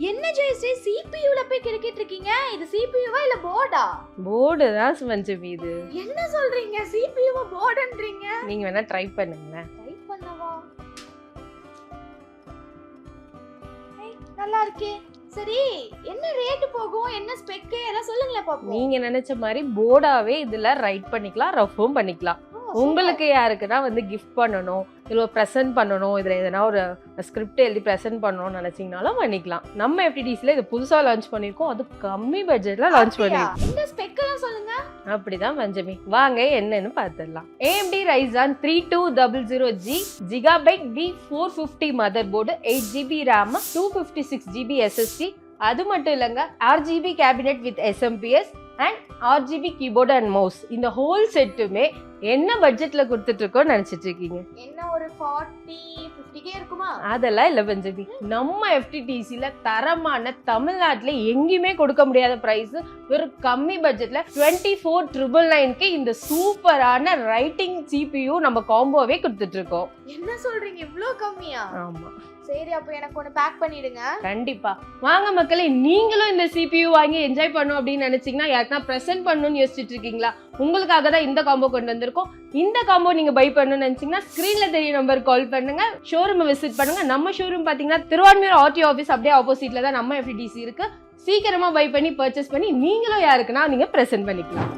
என்ன ஜெயஸ்ரீ சிபியூல போய் கிரிக்கெட் இருக்கீங்க? இது சிபியூவா இல்ல போர்டா? போர்டு தான் மஞ்சமி இது. என்ன சொல்றீங்க? சிபியூவா போர்டுன்றீங்க? நீங்க வேணா ட்ரை பண்ணுங்க. ட்ரை பண்ணவா? நல்லா இருக்கே. சரி, என்ன ரேட் போகும்? என்ன ஸ்பெக் எல்லாம் சொல்லுங்களே பாப்போம். நீங்க நினைச்ச மாதிரி போர்டாவே இதுல ரைட் பண்ணிக்கலாம், ரஃபும் பண்ணிக்கலாம். உங்களுக்கு யாருக்குன்னா வந்து கிஃப்ட் பண்ணணும், இல்ல ப்ரெசென்ட் பண்ணணும், இதுல எதனா ஒரு ஸ்கிரிப்ட் எழுதி ப்ரெசென்ட் பண்ணணும்னு நினைச்சீங்கனாலும் பண்ணிக்கலாம். நம்ம FTDCல இது புதுசா லான்ச் பண்ணிருக்கோம், அது கம்மி பட்ஜெட்ல லான்ச் பண்ணிருக்கோம். இந்த ஸ்பெக் எல்லாம் சொல்லுங்க. அப்படிதான் மஞ்சமி, வாங்க என்னன்னு பார்த்துடலாம். AMD Ryzen 3200G Gigabyte B450 mother board, 8GB RAM, 256GB SSD. அது மட்டும் இல்லைங்க, RGB cabinet with SMPS and RGB keyboard and mouse. இந்த ஹோல் செட்டுமே என்ன பட்ஜெட்ல கொடுத்துட்டு இருக்கோம் நினைச்சிட்டு இருக்கீங்க? என்ன ஒரு 40-50k இருக்குமா? அதெல்லாம் இல்ல பஞ்சபி, நம்ம FTDCல தரமான, தமிழ்நாட்டுல எங்கேயுமே கொடுக்க முடியாத பிரைஸ், வெறும் கம்மி பட்ஜெட்ல 24,999க்கு இந்த சூப்பரான ரைட்டிங் CPU நம்ம காம்போவே கொடுத்துட்டு இருக்கோம். என்ன சொல்றீங்க, இவ்ளோ கம்மியா? ஆமா. சரி, அப்ப எனக்கு ஒன்னு பேக் பண்ணிடுங்க. கண்டிப்பா வாங்க மக்களே, நீங்களும் இந்த CPU வாங்கி என்ஜாய் பண்ணணும் அப்படின்னு நினைச்சீங்கன்னா, யாருக்கா பிரசன்ட் பண்ணணும்னு யோசிச்சுட்டு இருக்கீங்களா? உங்களுக்காக தான் இந்த காம்போ கொண்டு வந்திருக்கோம். இந்த காம்போ நீங்க பை பண்ணணும்னு நினைச்சீங்கன்னா ஸ்கிரீன்ல தெரிய நம்பருக்கு கால் பண்ணுங்க, ஷோரூம் விசிட் பண்ணுங்க. நம்ம ஷோரூம் பாத்தீங்கன்னா திருவான்மியூர் RTO ஆஃபீஸ் அப்படியே ஆப்போசிட்ல தான் நம்ம FTDC இருக்கு. சீக்கிரமா பை பண்ணி பர்ச்சேஸ் பண்ணி நீங்களும் யாருக்குன்னா நீங்க பிரசன்ட் பண்ணிக்கலாம்.